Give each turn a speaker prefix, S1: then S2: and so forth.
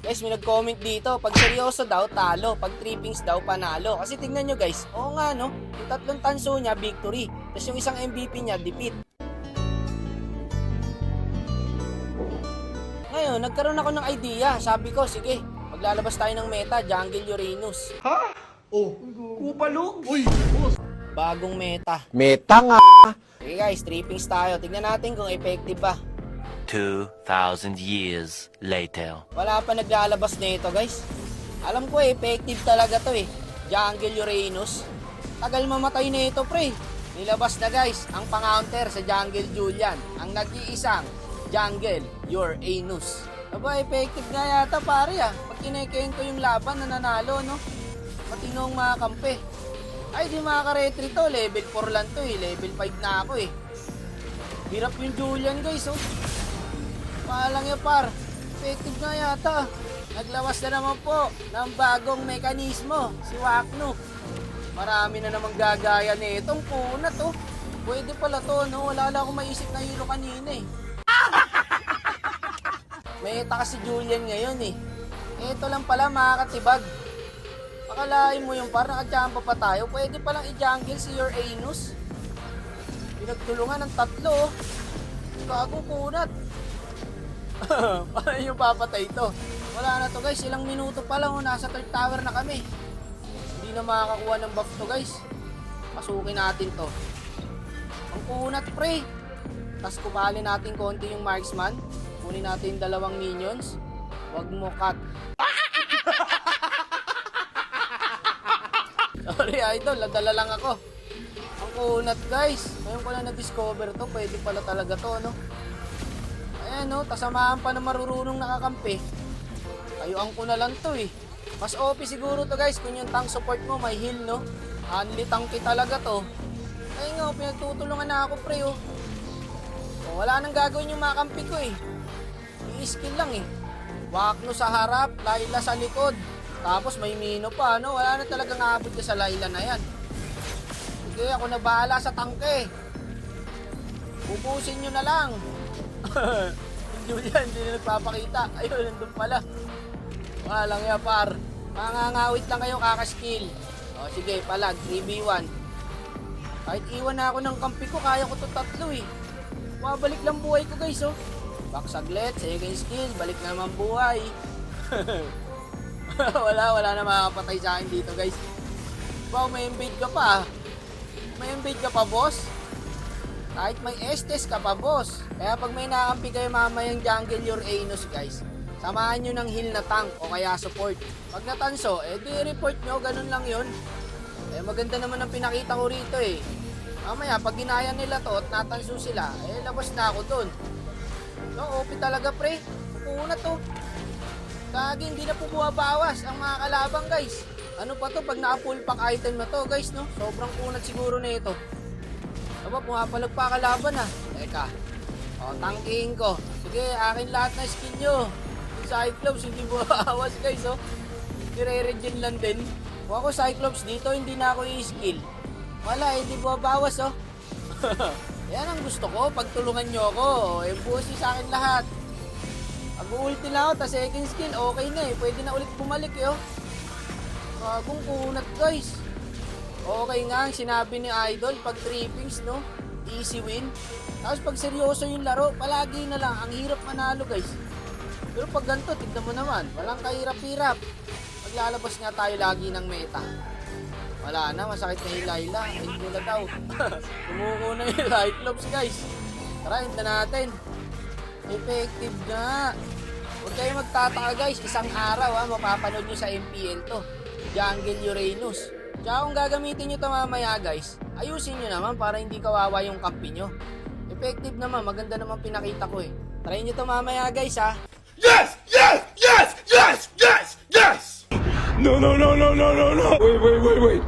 S1: Guys, may nag-comment dito, pag seryoso daw, talo. Pag trippings daw, panalo. Kasi tingnan nyo guys, oo nga no, yung 3 tanso niya, victory. Tapos yung isang MVP niya, defeat. Ngayon, nagkaroon ako ng idea. Sabi ko, sige, maglalabas tayo ng meta, Jungle Uranus.
S2: Ha? Oh, kupalog? Uy, boss.
S1: Bagong meta.
S3: Meta nga.
S1: Okay guys, trippings tayo. Tingnan natin kung effective ba.
S4: 2,000 years later.
S1: Wala pa naglalabas nito guys. Alam ko effective talaga to Jungle Uranus. Tagal mamatay na ito pre. Nilabas na guys ang pang-counter sa Jungle Julian. Ang nag-iisang Jungle Uranus. Aba, effective nga yata pare Pag kinekain ko yung laban, nananalo no. Matinong mga kampe. Ay di makaka-retry to. Level 4 lang to Level 5 na ako Hirap yung Julian guys Palang yan par. Effective nga yata. Naglawas na naman po ng bagong mekanismo, si Wakno. Marami na namang gagaya nitong kunat Pwede pala to no. Wala lang akong maisip na hero kanina Meta kasi Julian ngayon Ito lang pala makakatibag. Akalain mo yung par, nakachampa pa tayo. Pwede palang i-jungle si Uranus. Pinagtulungan ng 3 Gagong kunat. Paano yung papatay ito? Wala na to guys, ilang minuto pa lang nasa 3rd tower na kami. Hindi na makakakuha ng buff to guys. Pasukin natin to. Ang kunat pre. Tapos kupalin natin konti yung marksman. Kunin natin 2 minions. Wag mo cut. Sorry idol, nadala lang ako. Ang kunat guys. Ngayon ko lang na-discover to. Pwede pala talaga to Ayan tasamaan pa na marurunong nakakampi. Ayuan ko na lang to Mas OP siguro to guys kung yung tank support mo may heal Only tanky talaga to. Ayun nga, pinagtutulungan na ako pre wala nang gagawin yung makampi ko I-skill lang Wakno sa harap, Layla sa likod. Tapos may Mino pa wala na talagang aabot ka sa Layla na yan. Sige, ako na bahala sa tangke. Ubusin nyo na lang. Julian, hindi na nagpapakita. Ayun, nandun pala. Walang ya par. Mangangawit lang kayo kakaskill. O sige, palag, 3v1. Kahit iwan na ako ng kampi ko, kaya ko to 3 Mabalik lang buhay ko guys Back saglit, second skill, balik na naman buhay. wala na makakapatay sa akin dito guys. Wow, may invade ka pa. May invade ka pa boss. Kahit may Estes ka pa boss. Kaya pag may nakampi kayo mamayang Jungle Uranus guys, samahan nyo ng heal na tank o kaya support. Pag natanso, di-report nyo, ganun lang yun. Maganda naman ang pinakita ko rito Mamaya, pag ginaya nila to at natanso sila, labas na ako dun. OP talaga pre. Kuna to. Kagi, hindi na po bumabawas ang mga kalabang guys. Ano pa to pag naka-full pack item na to guys Sobrang kunat siguro na ito. Aba, pumapalag pa kalaban Teka. Tangking ko. Sige, akin lahat na skin nyo. Yung Cyclops, hindi bumabawas guys Nire-regen lang din. Kung ako Cyclops dito, hindi na ako i-skill. Wala, hindi bumabawas Yan ang gusto ko, pagtulungan nyo ako. Buhos sa akin lahat. Pag-ulti lang ako, ta second skill, okay na Pwede na ulit bumalik Bagong kunat guys. Okay nga, sinabi ni Idol, pag trippings easy win. Tapos pag seryoso yung laro, palagi na lang, ang hirap manalo guys. Pero pag ganito, tignan mo naman, walang kahirap-hirap. Maglalabas nga tayo lagi ng meta. Wala na, masakit na yung Layla. Hindi na daw. Tumuko na yung Cyclops guys. Tara, hinta natin. Effective nga. Huwag kayo magtataka guys, isang araw mapapanood nyo sa MPL to. Jungle Uranus. Tsaka kung gagamitin nyo ito mamaya guys, ayusin nyo naman para hindi kawawa yung kampi nyo. Effective naman, maganda naman pinakita ko Try nyo ito mamaya guys
S2: Yes! Yes! Yes! Yes! Yes! Yes! No! Wait!